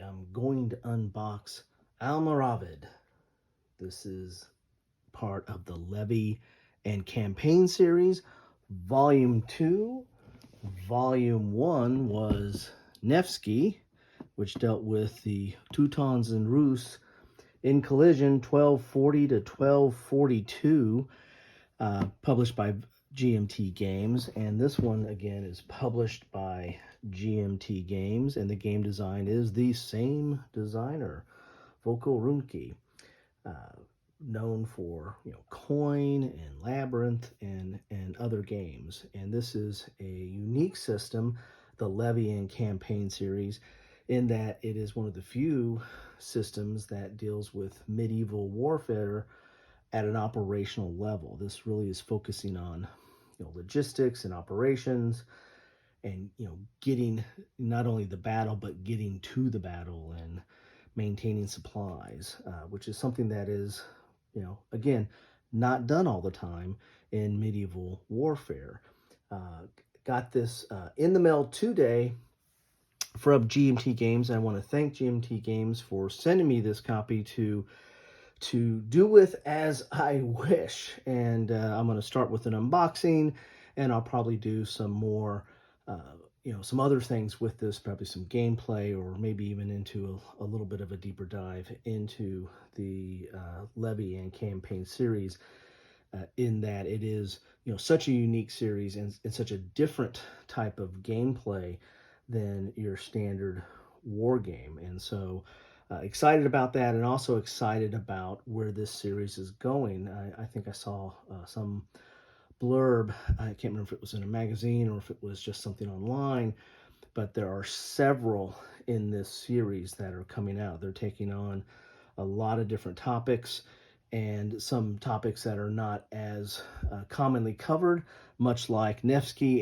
I'm going to unbox Almoravid. This is part of the Levy and Campaign series, Volume 2. Volume 1 was Nevsky, which dealt with the Teutons and Rus in collision 1240 to 1242, published by GMT Games. And this one, again, is published by GMT Games, and the game design is the same designer, Volko Ruhnke, known for Coin and Labyrinth and other games. And this is a unique system, the Levy and Campaign series, in that it is one of the few systems that deals with medieval warfare at an operational level. This really is focusing on logistics and operations, and getting not only the battle but getting to the battle and maintaining supplies, which is something that is again not done all the time in medieval warfare. Got this in the mail today from GMT Games. I want to thank GMT Games for sending me this copy to do with as I wish. And I'm going to start with an unboxing, and I'll probably do some more some other things with this, probably some gameplay, or maybe even into a little bit of a deeper dive into the Levy and Campaign series, in that it is such a unique series and such a different type of gameplay than your standard war game. And so excited about that, and also excited about where this series is going. I think I saw some blurb, I can't remember if it was in a magazine or if it was just something online, but there are several in this series that are coming out. They're taking on a lot of different topics, and some topics that are not as commonly covered, much like Nevsky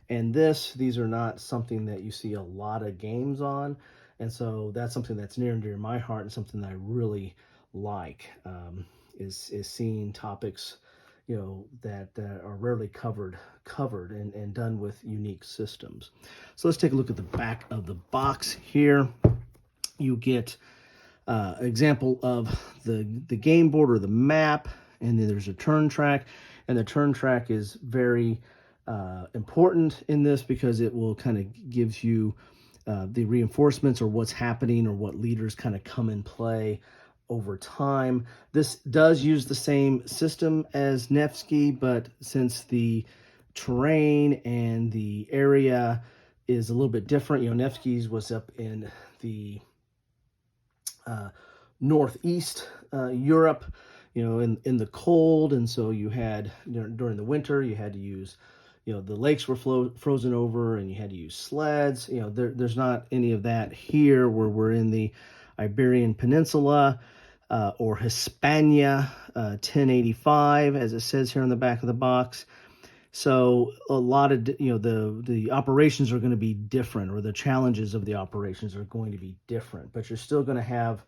and these are not something that you see a lot of games on. And so that's something that's near and dear to my heart, and something that I really like, is seeing topics that are rarely covered and done with unique systems. So let's take a look at the back of the box here. You get an example of the game board or the map, and then there's a turn track, and the turn track is very important in this because it will kind of gives you the reinforcements, or what's happening, or what leaders kind of come in play over time. This does use the same system as Nevsky, but since the terrain and the area is a little bit different, Nevsky's was up in the northeast Europe, in the cold, and so you had during the winter you had to use the lakes were frozen over, and you had to use sleds. There's not any of that here, where we're in the Iberian Peninsula, or Hispania, 1085, as it says here on the back of the box. So a lot of the operations are going to be different, or the challenges of the operations are going to be different, but you're still going to have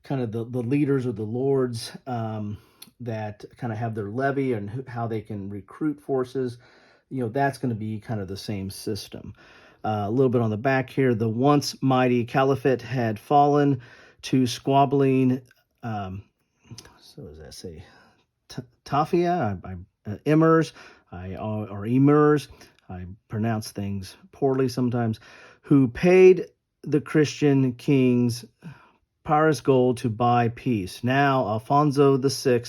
kind of the leaders or the lords that kind of have their levy and how they can recruit forces. That's going to be kind of the same system. A little bit on the back here: the once mighty caliphate had fallen to squabbling, so does that say Tafia? Emirs, or emirs, I pronounce things poorly sometimes, who paid the Christian kings Paris gold to buy peace. Now Alfonso VI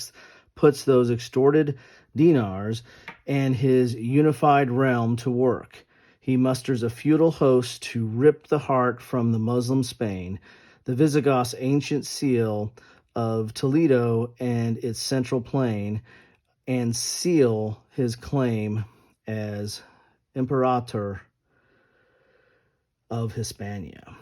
puts those extorted dinars and his unified realm to work. He musters a feudal host to rip the heart from the Muslim Spain, the Visigoths' ancient seal of Toledo and its central plain, and seal his claim as Imperator of Hispania.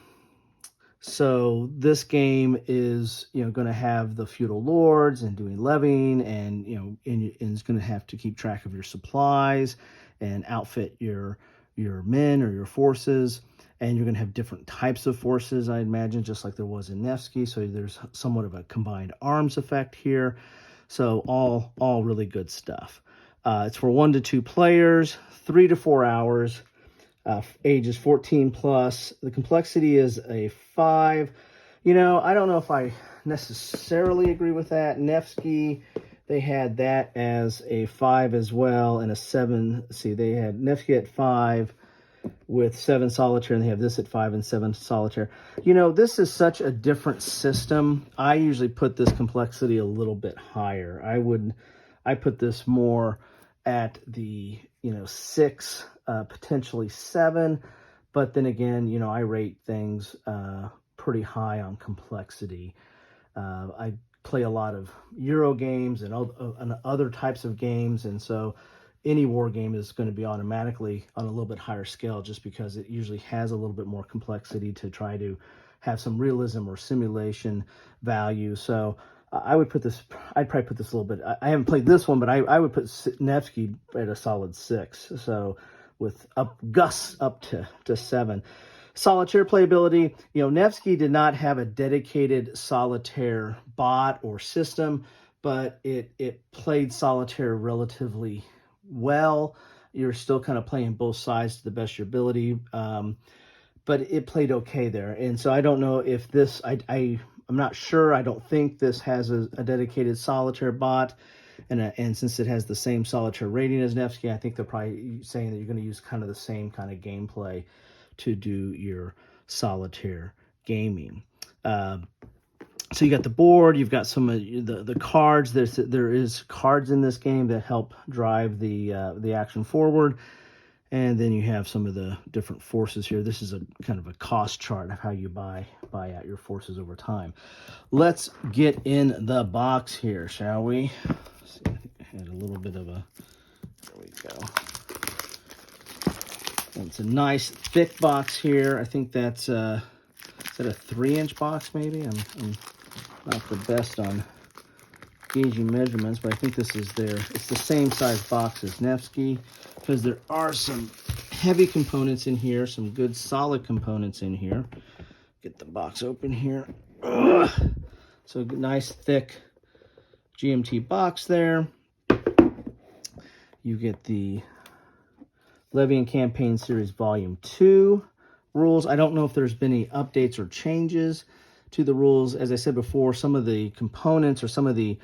So this game is going to have the feudal lords and doing levying, and and it's going to have to keep track of your supplies and outfit your men or your forces. And you're going to have different types of forces, I imagine, just like there was in Nevsky. So there's somewhat of a combined arms effect here. So all really good stuff. It's for 1 to 2 players, 3 to 4 hours. ages 14 plus. The complexity is a 5. You know, I don't know if I necessarily agree with that. Nevsky, they had that as a 5 as well, and a 7. See, they had Nevsky at 5 with 7 solitaire, and they have this at 5 and 7 solitaire. You know, this is such a different system. I usually put this complexity a little bit higher. I put this more at the, 6, potentially 7, but then again, I rate things pretty high on complexity. I play a lot of Euro games and other types of games, and so any war game is going to be automatically on a little bit higher scale, just because it usually has a little bit more complexity to try to have some realism or simulation value. So I'd probably put this a little bit, I haven't played this one, but I would put Nevsky at a solid 6. So with Gus up to 7. Solitaire playability, Nevsky did not have a dedicated solitaire bot or system, but it played solitaire relatively well. You're still kind of playing both sides to the best of your ability, but it played okay there. And so I don't know if this, I'm not sure. I don't think this has a dedicated solitaire bot, and since it has the same solitaire rating as Nevsky, I think they're probably saying that you're going to use kind of the same kind of gameplay to do your solitaire gaming. So you got the board, you've got some of the cards. There is cards in this game that help drive the action forward, and then you have some of the different forces here. This is a kind of a cost chart of how you buy out your forces over time. Let's get in the box here, shall we? Let's see, I think I had a little bit of a, there we go. And it's a nice thick box here. I think that's is that a 3-inch box maybe? I'm not the best on gauging measurements, but I think this is it's the same size box as Nevsky, because there are some heavy components in here, some good solid components in here. Get the box open here. Ugh. So nice thick GMT box there. You get the Levy and Campaign Series Volume 2 rules. I don't know if there's been any updates or changes to the rules. As I said before, some of the components or some of the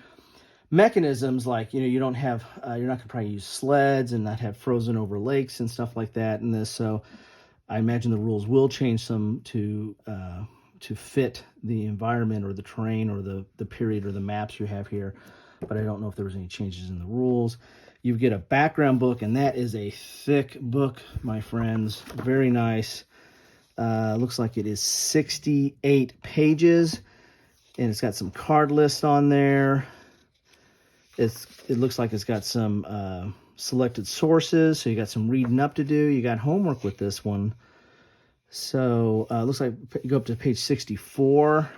mechanisms, like, you don't have, you're not going to probably use sleds and not have frozen over lakes and stuff like that in this. So I imagine the rules will change some to fit the environment or the terrain or the period or the maps you have here. But I don't know if there was any changes in the rules. You get a background book, and that is a thick book, my friends. Very nice. Looks like it is 68 pages, and it's got some card lists on there. It looks like it's got some selected sources, so you got some reading up to do. You got homework with this one. So looks like you go up to page 64,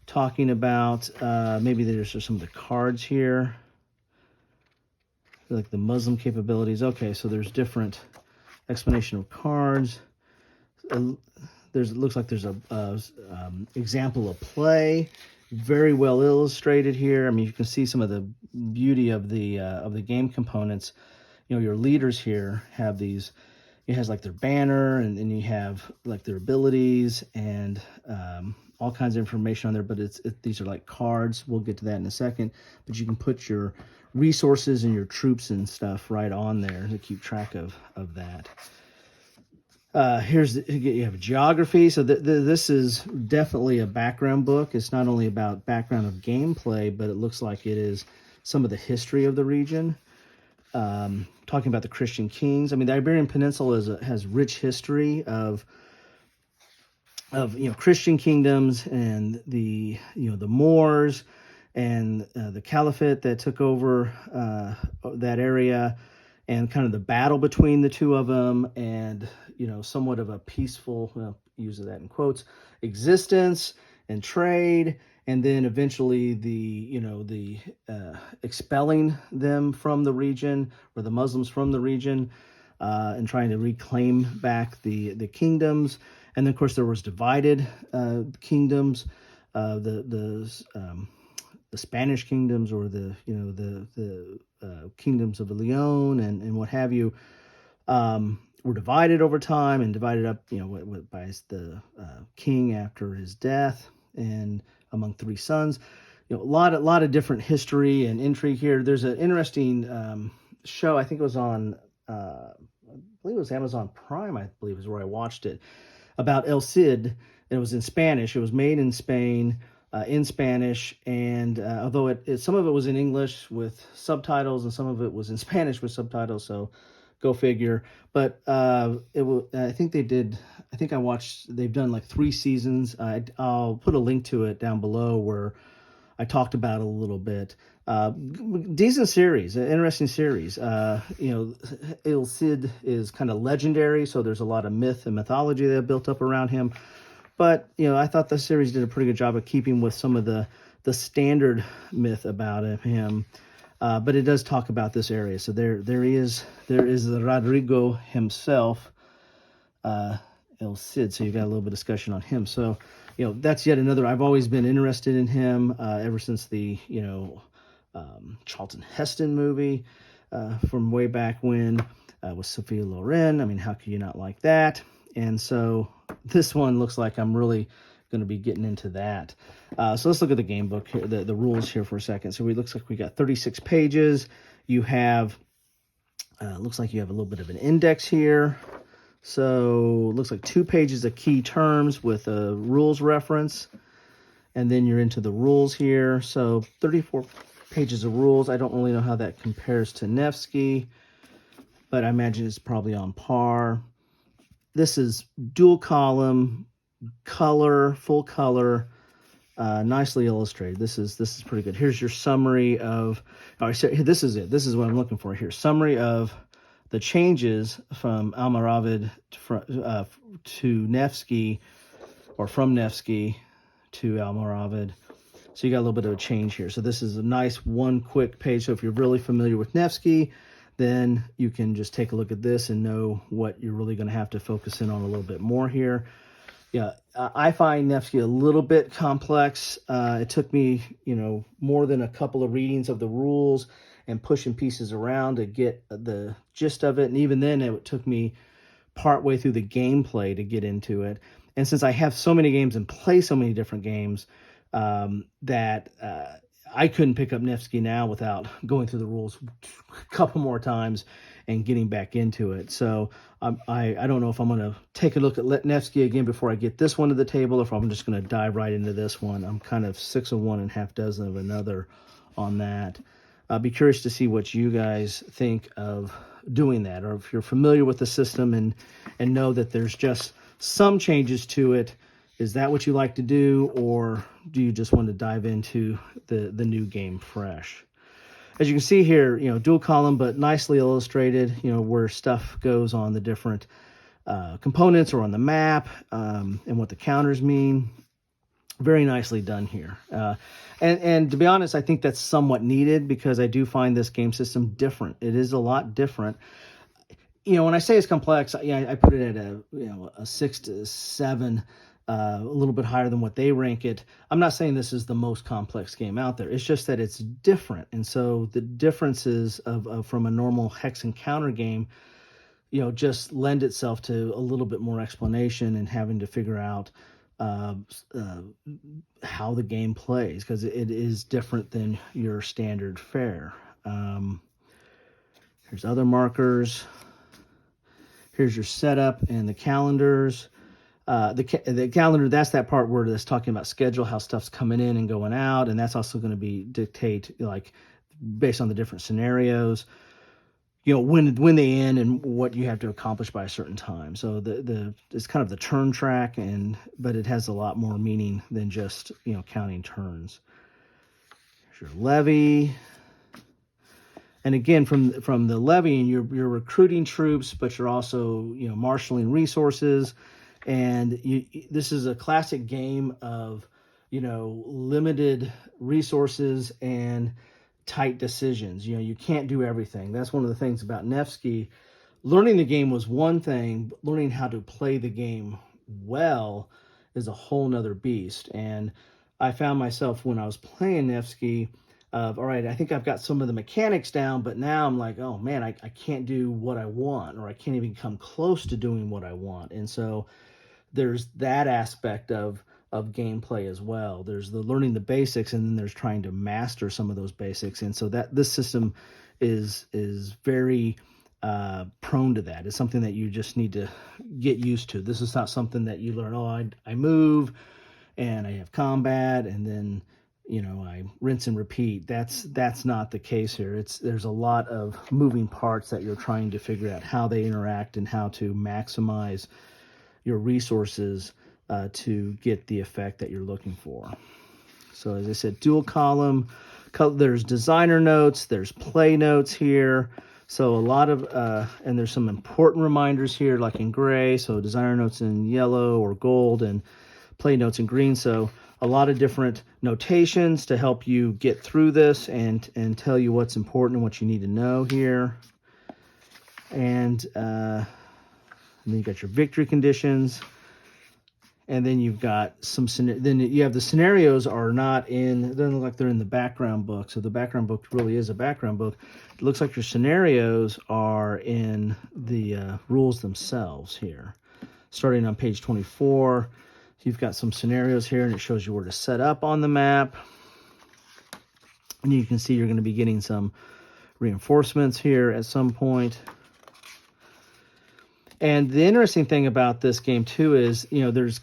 talking about maybe there's some of the cards here, like the Muslim capabilities. Okay, so there's different explanation of cards. It looks like there's a example of play, very well illustrated here. I mean, you can see some of the beauty of the game components. Your leaders here have these. It has like their banner, and then you have like their abilities and all kinds of information on there. But these are like cards. We'll get to that in a second. But you can put your resources and your troops and stuff right on there to keep track of that. You have geography. So this is definitely a background book. It's not only about background of gameplay, but it looks like it is some of the history of the region. Talking about the Christian kings. I mean, the Iberian Peninsula has rich history of Christian kingdoms, and the Moors and the Caliphate that took over that area, and kind of the battle between the two of them, and somewhat of a peaceful, use of that in quotes, existence and trade, and then eventually the expelling them from the region, or the Muslims from the region, and trying to reclaim back the kingdoms. And then of course there was divided kingdoms, the Spanish kingdoms, or the kingdoms of Leon and what have you. were divided over time and divided up, by the king after his death and among 3 sons. A lot of different history and intrigue here. There's an interesting show. I think it was on, I believe it was Amazon Prime. I believe is where I watched it, about El Cid. And it was in Spanish. It was made in Spain, in Spanish, and although some of it was in English with subtitles, and some of it was in Spanish with subtitles. So, go figure. But I think they did. I think I watched. They've done like 3 seasons. I'll put a link to it down below where I talked about it a little bit. Decent series, an interesting series. El Cid is kind of legendary, so there's a lot of myth and mythology that built up around him. But I thought the series did a pretty good job of keeping with some of the standard myth about him. But it does talk about this area. So there is Rodrigo himself, El Cid. So you got a little bit of discussion on him. So that's yet another. I've always been interested in him ever since the Charlton Heston movie from way back when with Sophia Loren. I mean, how could you not like that? And so this one looks like I'm really going to be getting into that. So let's look at the game book here, the rules here for a second. So it looks like we got 36 pages. You have, looks like you have a little bit of an index here. So it looks like 2 pages of key terms with a rules reference. And then you're into the rules here. So 34 pages of rules. I don't really know how that compares to Nevsky, but I imagine it's probably on par. This is dual column, color, full color, nicely illustrated. This is pretty good. Here's your summary of, so this is it. This is what I'm looking for here. Summary of the changes from Almoravid to Nevsky, or from Nevsky to Almoravid. So you got a little bit of a change here. So this is a nice one quick page. So if you're really familiar with Nevsky, then you can just take a look at this and know what you're really going to have to focus in on a little bit more here. Yeah, I find Nevsky a little bit complex. It took me, more than a couple of readings of the rules and pushing pieces around to get the gist of it. And even then, it took me partway through the gameplay to get into it. And since I have so many games and play so many different games, that I couldn't pick up Nevsky now without going through the rules a couple more times and getting back into it. So I don't know if I'm going to take a look at Nevsky again before I get this one to the table, or if I'm just going to dive right into this one. I'm kind of 6 of one and half dozen of another on that. I'll be curious to see what you guys think of doing that, or if you're familiar with the system and know that there's just some changes to it. Is that what you like to do, or do you just want to dive into the new game fresh? As you can see here, dual column, but nicely illustrated, where stuff goes on the different components or on the map, and what the counters mean. Very nicely done here. And to be honest, I think that's somewhat needed, because I do find this game system different. It is a lot different. When I say it's complex, I put it at a 6 to 7, a little bit higher than what they rank it. I'm not saying this is the most complex game out there. It's just that it's different. And so the differences of from a normal hex-n-counter game, just lend itself to a little bit more explanation and having to figure out how the game plays, because it is different than your standard fare. Here's other markers. Here's your setup and the calendars. The calendar, that's that part where it's talking about schedule, how stuff's coming in and going out, and that's also going to dictate, like, based on the different scenarios, when they end and what you have to accomplish by a certain time. So it's kind of the turn track, but it has a lot more meaning than just counting turns. Here's your levy. And again, from the levying, you're recruiting troops, but you're also marshaling resources. And this is a classic game of limited resources and tight decisions. You can't do everything. That's one of the things about Nevsky. Learning the game was one thing, but learning how to play the game well is a whole nother beast. And I found myself, when I was playing Nevsky, of, all right, I think I've got some of the mechanics down, but now I'm like, oh man, I can't do what I want, or I can't even come close to doing what I want. And so there's that aspect of gameplay as well. There's the learning the basics, and then there's trying to master some of those basics. And so that this system is very prone to that. It's something that you just need to get used to. This is not something that you learn, oh, I move and I have combat and then, you know, I rinse and repeat. That's not the case here. There's a lot of moving parts that you're trying to figure out how they interact and how to maximize your resources to get the effect that you're looking for. So as I said, dual column, there's designer notes, there's play notes here. So a lot of, and there's some important reminders here, like in gray. So designer notes in yellow or gold, and play notes in green. So a lot of different notations to help you get through this and tell you what's important and what you need to know here. And then you got your victory conditions. And then you've got some, then you have the scenarios are not in, it doesn't look like they're in the background book. So the background book really is a background book. It looks like your scenarios are in the rules themselves here. Starting on page 24, you've got some scenarios here, and it shows you where to set up on the map. And you can see you're going to be getting some reinforcements here at some point. And the interesting thing about this game too is, you know, there's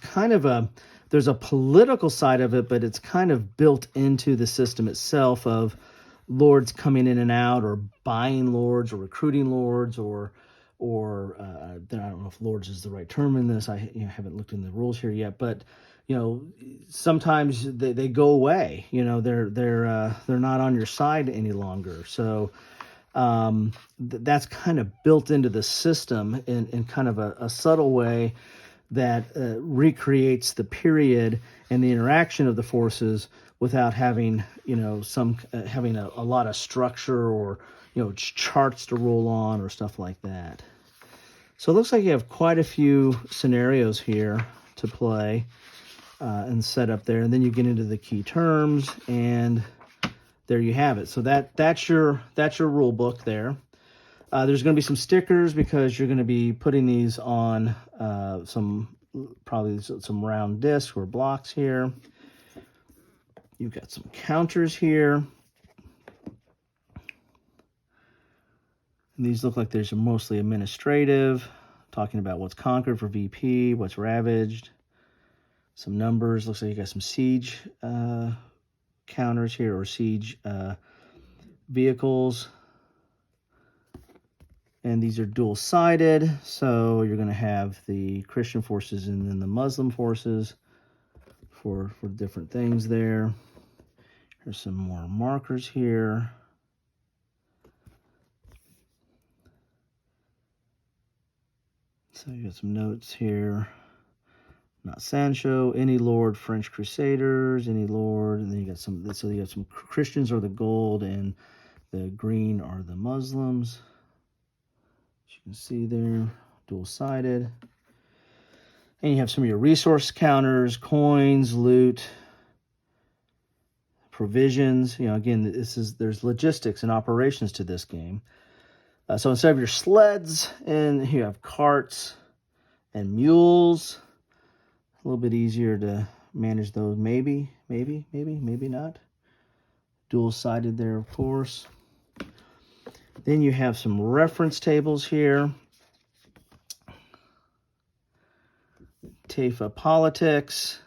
a political side of it, but it's kind of built into the system itself of lords coming in and out, or buying lords, or recruiting lords, or I don't know if lords is the right term in this. I haven't looked in the rules here yet, but you know, sometimes they go away. You know, they're not on your side any longer. So that's kind of built into the system in kind of a subtle way that recreates the period and the interaction of the forces without having, you know, having a lot of structure, or, you know, charts to roll on or stuff like that. So it looks like you have quite a few scenarios here to play and set up there, and then you get into the key terms, and there you have it. So that's your rule book there. There's going to be some stickers because you're going to be putting these on probably some round discs or blocks here. You've got some counters here. And these look like there's mostly administrative, talking about what's conquered for VP, what's ravaged. Some numbers. Looks like you got some siege counters here, or siege vehicles. And these are dual-sided, so you're going to have the Christian forces and then the Muslim forces for different things there. There's some more markers here. So you got some notes here. Not Sancho, any lord, French Crusaders, any lord, and then you got some. So you got some Christians are the gold, and the green are the Muslims. As you can see there, dual-sided. And you have some of your resource counters, coins, loot, provisions. You know, again, there's logistics and operations to this game. So instead of your sleds, and you have carts and mules. A little bit easier to manage those. Maybe not. Dual-sided there, of course. Then you have some reference tables here. Taifa politics.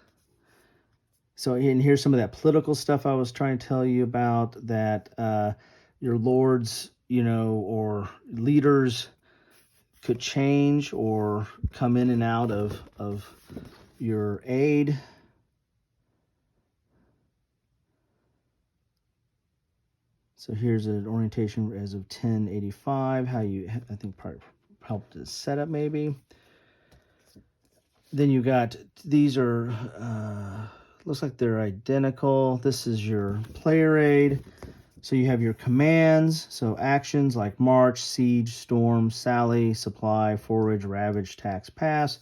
So, and here's some of that political stuff I was trying to tell you about, that your lords, you know, or leaders could change or come in and out of your aid. So here's an orientation as of 1085, how you, I think, part helped to set up maybe. Then you got, these are, looks like they're identical. This is your player aid. So you have your commands, so actions like march, siege, storm, sally, supply, forage, ravage, tax, pass.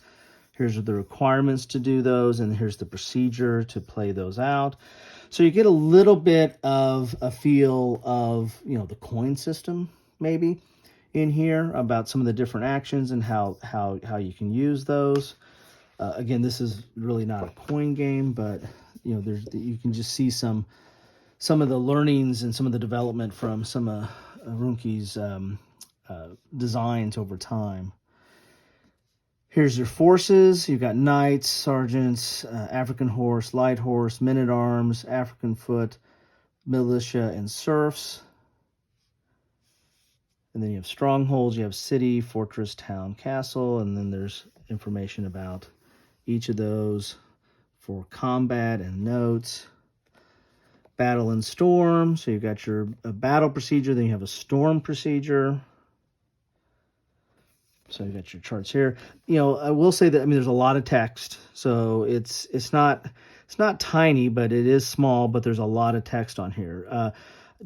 Here's the requirements to do those, and here's the procedure to play those out. So you get a little bit of a feel of, the coin system maybe in here, about some of the different actions and how you can use those. Again, this is really not a coin game, but you can just see some of the learnings and some of the development from some of Ruhnke's designs over time. Here's your forces. You've got knights, sergeants, African horse, light horse, men-at-arms, African foot, militia, and serfs. And then you have strongholds. You have city, fortress, town, castle. And then there's information about each of those for combat and notes. Battle and storm. So you've got your battle procedure. Then you have a storm procedure. So you got your charts here. I will say that, there's a lot of text. So it's not tiny, but it is small, but there's a lot of text on here.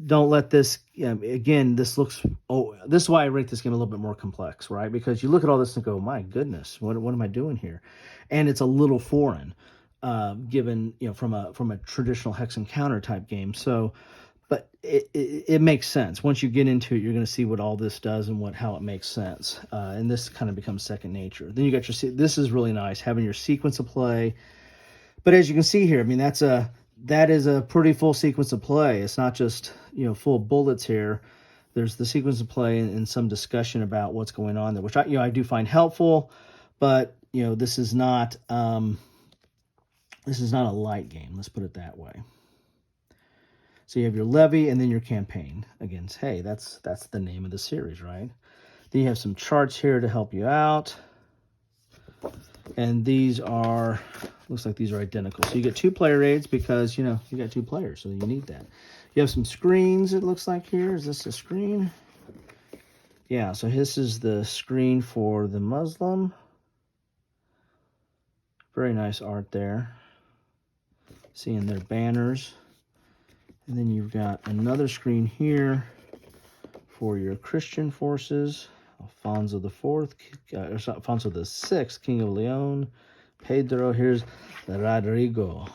Don't let this, again, this is why I rate this game a little bit more complex, right? Because you look at all this and go, my goodness, what am I doing here? And it's a little foreign, given, from a traditional hex-n-counter type game. So, but it makes sense. Once you get into it, you're going to see what all this does and how it makes sense. And this kind of becomes second nature. Then you got this is really nice, having your sequence of play. But as you can see here, that is a pretty full sequence of play. It's not just, full bullets here. There's the sequence of play and some discussion about what's going on there, which I do find helpful. But, this is not a light game. Let's put it that way. So you have your levy and then your campaign. Again, hey, that's the name of the series, right? Then you have some charts here to help you out. And these looks like these are identical. So you get 2 player aids because, you got 2 players, so you need that. You have some screens, it looks like here. Is this a screen? Yeah, so this is the screen for the Muslim. Very nice art there. Seeing their banners. And then you've got another screen here for your Christian forces. Alfonso the Sixth, King of Leon. Pedro, here's Rodrigo,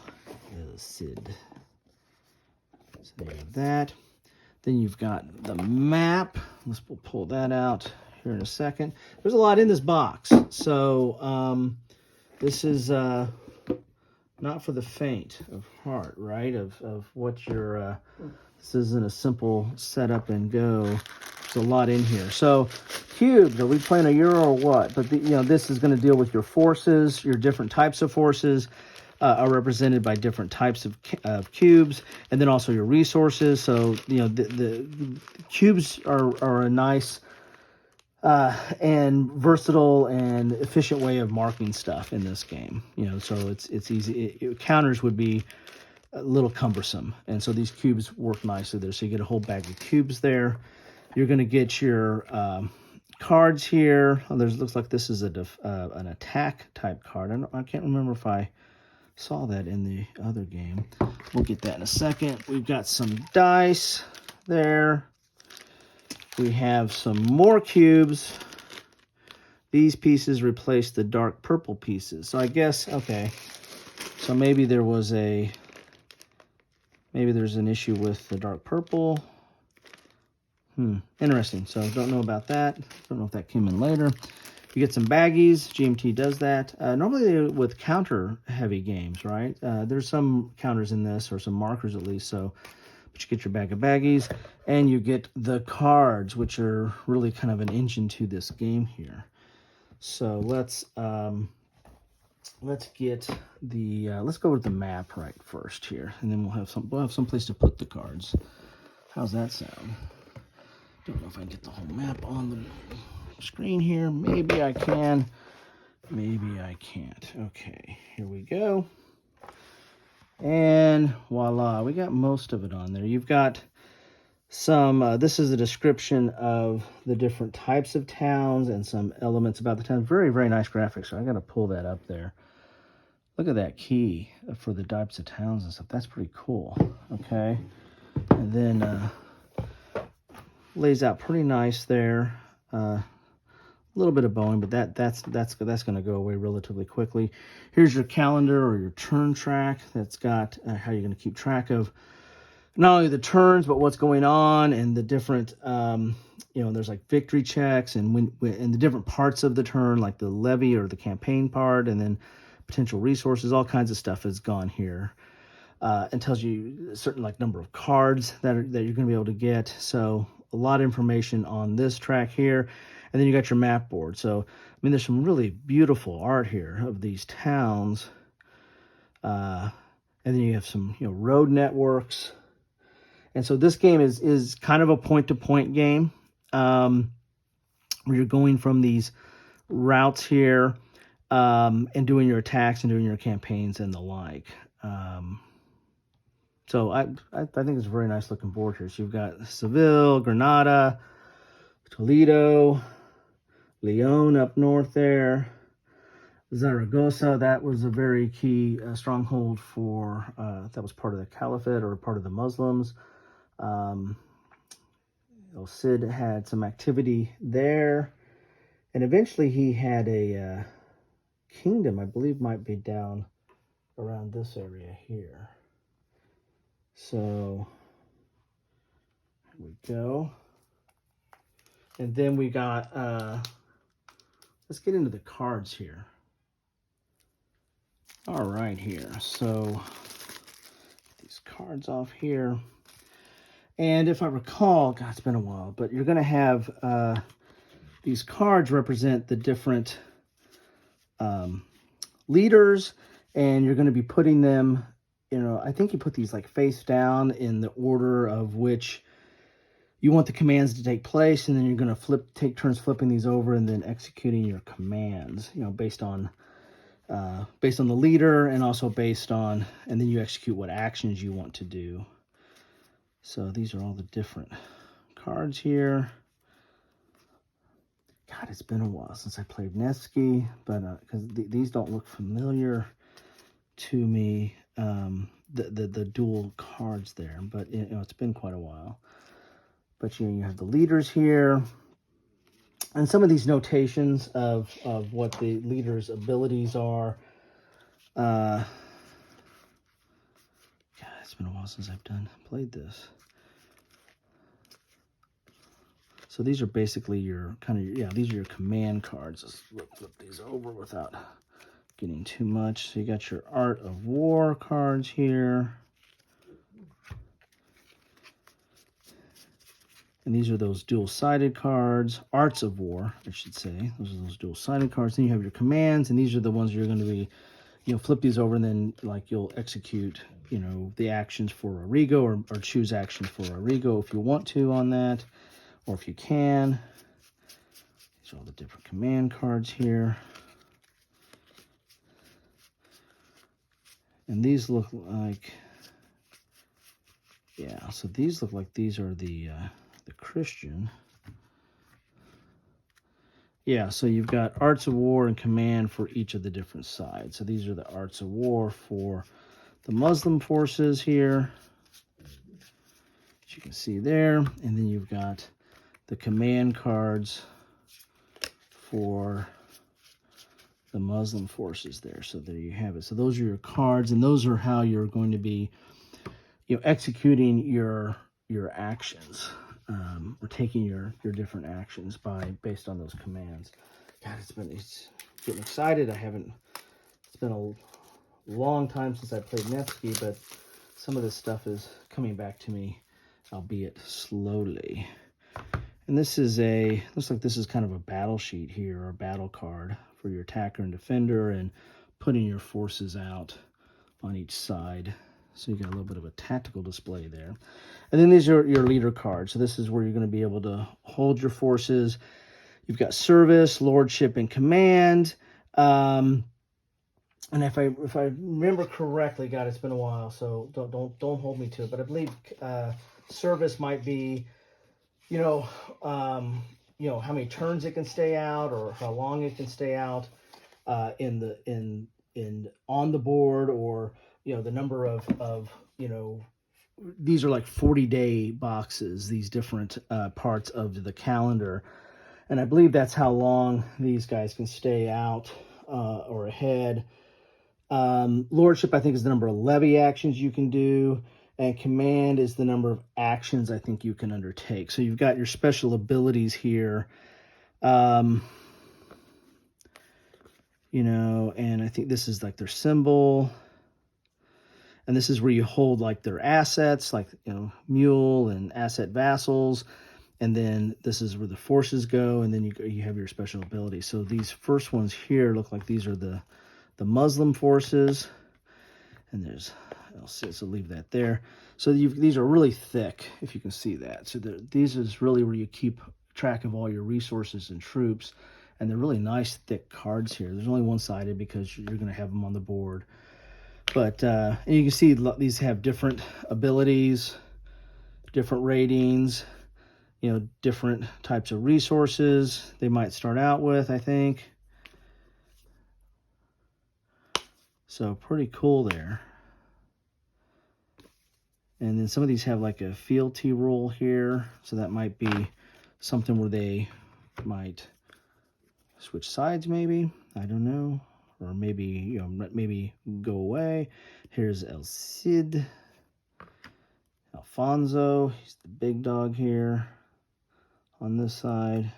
the Cid. So there you have that. Then you've got the map. We'll pull that out here in a second. There's a lot in this box. So this is not for the faint of heart, right? Of what your this isn't a simple setup and go. There's a lot in here. So cubes, are we playing a Euro or what? But this is going to deal with your forces. Your different types of forces are represented by different types of cubes, and then also your resources. So the cubes are a nice and versatile and efficient way of marking stuff in this game. So it's easy. Counters would be a little cumbersome, and so these cubes work nicely there. So you get a whole bag of cubes there. You're going to get your cards here. Looks like this is an attack type card. I can't remember if I saw that in the other game. We'll get that in a second. We've got some dice there. We have some more cubes. These pieces replace the dark purple pieces. So I guess, okay. So maybe there's an issue with the dark purple. Interesting. So don't know about that. Don't know if that came in later. You get some baggies. GMT does that. Normally with counter-heavy games, right? There's some counters in this, or some markers at least. So, but you get your bag of baggies, and you get the cards, which are really kind of an engine to this game here. So let's get the let's go with the map right first here, and then we'll have some place to put the cards. How's that sound? Don't know if I can get the whole map on the screen here. Maybe I can. Maybe I can't. Okay, here we go. And voila, we got most of it on there. You've got some, this is a description of the different types of towns and some elements about the town. Very, very nice graphics. So I got to pull that up there. Look at that key for the types of towns and stuff. That's pretty cool. Okay. And then lays out pretty nice there. A little bit of bowing, but that's going to go away relatively quickly. Here's your calendar or your turn track. That's got how you're going to keep track of not only the turns, but what's going on and the different, there's like victory checks and and the different parts of the turn, like the levy or the campaign part, and then potential resources, all kinds of stuff is gone here. And tells you a certain like number of cards that you're going to be able to get. So a lot of information on this track here. And then you got your map board. So, I mean, there's some really beautiful art here of these towns. And then you have some, road networks. And so this game is kind of a point-to-point game, where you're going from these routes here, and doing your attacks and doing your campaigns and the like. So I think it's a very nice looking board here. So you've got Seville, Granada, Toledo, Leon up north there, Zaragoza. That was a very key stronghold for, that was part of the Caliphate or part of the Muslims. El Cid had some activity there. And eventually he had a kingdom, I believe might be down around this area here. So, here we go. And then we got, let's get into the cards here. All right here. So, these cards off here. And if I recall, God, it's been a while, but you're going to have these cards represent the different leaders, and you're going to be putting them, I think you put these like face down in the order of which you want the commands to take place, and then you're going to take turns flipping these over and then executing your commands, based on the leader, and also based on, and then you execute what actions you want to do. So these are all the different cards here. God, it's been a while since I played Nevsky, but because these don't look familiar to me, the dual cards there, but it's been quite a while. But you have the leaders here, and some of these notations of what the leader's abilities are. God, it's been a while since I've played this. So these are basically your these are your command cards. Let's flip these over without getting too much. So you got your Art of War cards here. And these are those dual-sided cards. Arts of War, I should say. Those are those dual-sided cards. Then you have your commands, and these are the ones you're going to be, flip these over, and then you'll execute, the actions for Arrigo, or choose actions for Arrigo if you want to on that, or if you can. These are all the different command cards here. And these look like, so these look like these are the Christian. Yeah, so you've got Arts of War and Command for each of the different sides. So these are the Arts of War for the Muslim forces here, as you can see there. And then you've got the command cards for the Muslim forces there. So there you have it. So those are your cards, and those are how you're going to be executing your actions, or taking your different actions based on those commands. God, it's getting excited. It's been a long time since I played Nevsky, but some of this stuff is coming back to me, albeit slowly. And this is looks like this is kind of a battle sheet here, or a battle card for your attacker and defender, and putting your forces out on each side. So you got a little bit of a tactical display there. And then these are your leader cards. So this is where you're going to be able to hold your forces. You've got service, lordship, and command. And if I remember correctly, God, it's been a while, so don't hold me to it. But I believe service might be, how many turns it can stay out, or how long it can stay out on the board, or the number of these are like 40-day boxes, these different parts of the calendar. And I believe that's how long these guys can stay out or ahead. Lordship, I think, is the number of levy actions you can do. And command is the number of actions I think you can undertake. So you've got your special abilities here. You know, and I think this is like their symbol. And this is where you hold like their assets, like, you know, mule and asset vassals. And then this is where the forces go. And then you have your special abilities. So these first ones here look like these are the Muslim forces. And there's, I'll see, so leave that there. So these are really thick, if you can see that. So these is really where you keep track of all your resources and troops. And they're really nice, thick cards here. There's only one-sided because you're going to have them on the board. But and you can see these have different abilities, different ratings, you know, different types of resources they might start out with, I think. So pretty cool there. And then some of these have like a fealty rule here. So that might be something where they might switch sides maybe. I don't know. Or maybe, you know, maybe go away. Here's El Cid. Alfonso, he's the big dog here on this side.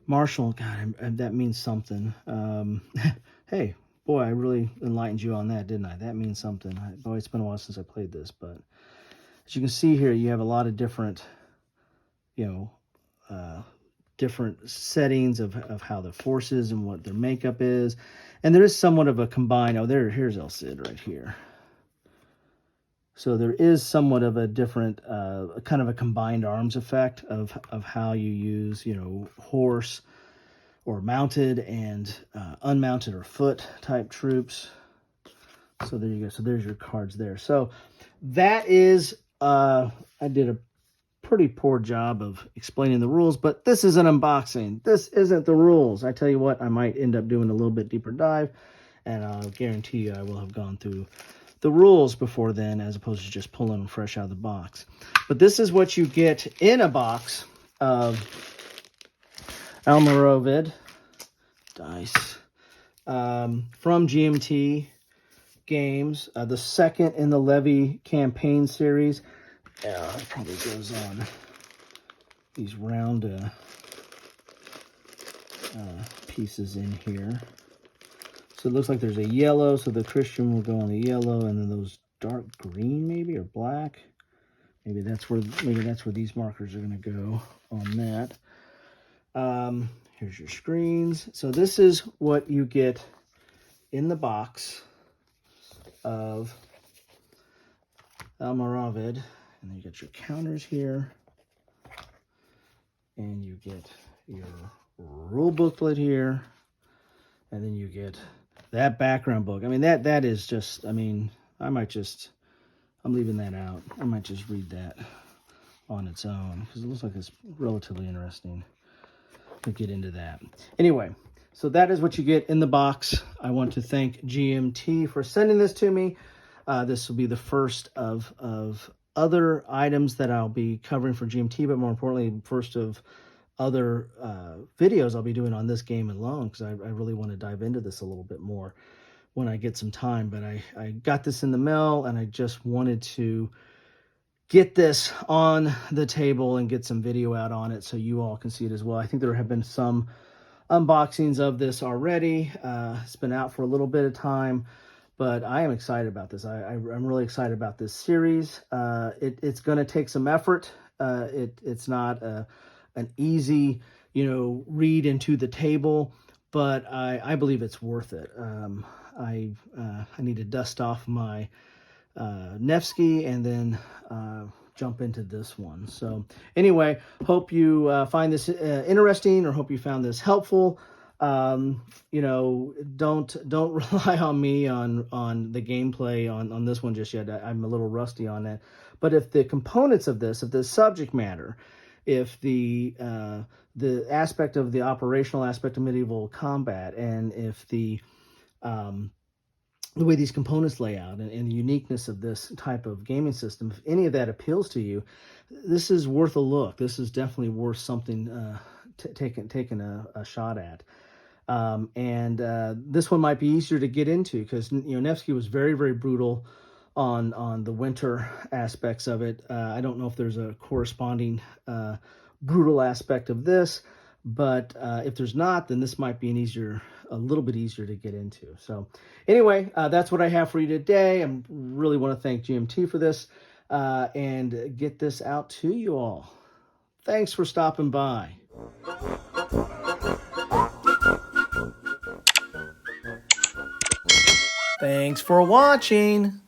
Marshall, God, that means something. Hey, boy, I really enlightened you on that, didn't I? That means something. Boy, it's been a while since I played this, but as you can see here, you have a lot of different, you know, different settings of how the forces and what their makeup is. And there is somewhat of a combined, here's El Cid right here. So there is somewhat of a different, kind of a combined arms effect of how you use, you know, horse or mounted and unmounted or foot type troops. So there you go. So there's your cards there. So that is, I did a pretty poor job of explaining the rules, but this is an unboxing. This isn't the rules. I tell you what, I might end up doing a little bit deeper dive, and I'll guarantee you I will have gone through the rules before then, as opposed to just pulling them fresh out of the box. But this is what you get in a box of Almoravid dice from GMT Games, the second in the Levy campaign series. It probably goes on these round pieces in here. So it looks like there's a yellow, so the Christian will go on the yellow, and then those dark green maybe, or black. Maybe that's where these markers are going to go on that. Here's your screens. So this is what you get in the box of Almoravid. And then you get your counters here. And you get your rule booklet here. And then you get that background book. I mean, that is just, I mean, I'm leaving that out. I might just read that on its own, because it looks like it's relatively interesting to get into that. Anyway, so that is what you get in the box. I want to thank GMT for sending this to me. This will be the first of other items that I'll be covering for GMT, but more importantly, first of other videos I'll be doing on this game alone, because I really want to dive into this a little bit more when I get some time. But I got this in the mail, and I just wanted to get this on the table and get some video out on it so you all can see it as well. I think there have been some unboxings of this already. It's been out for a little bit of time, but I am excited about this. I'm really excited about this series. It's going to take some effort. It's not an easy, read into the table, but I believe it's worth it. I need to dust off my Nevsky and then jump into this one. So anyway, hope you find this interesting, or hope you found this helpful. Don't rely on me on the gameplay on this one just yet. I'm a little rusty on that. But if the components of this, if the subject matter, if the aspect of the operational aspect of medieval combat, and if the the way these components lay out and the uniqueness of this type of gaming system, if any of that appeals to you, this is worth a look. This is definitely worth something taking a shot at. This one might be easier to get into because Nevsky was very, very brutal on the winter aspects of it. I don't know if there's a corresponding brutal aspect of this, but if there's not, then this might be a little bit easier to get into. So anyway, that's what I have for you today. I really want to thank GMT for this and get this out to you all. Thanks for stopping by. Thanks for watching.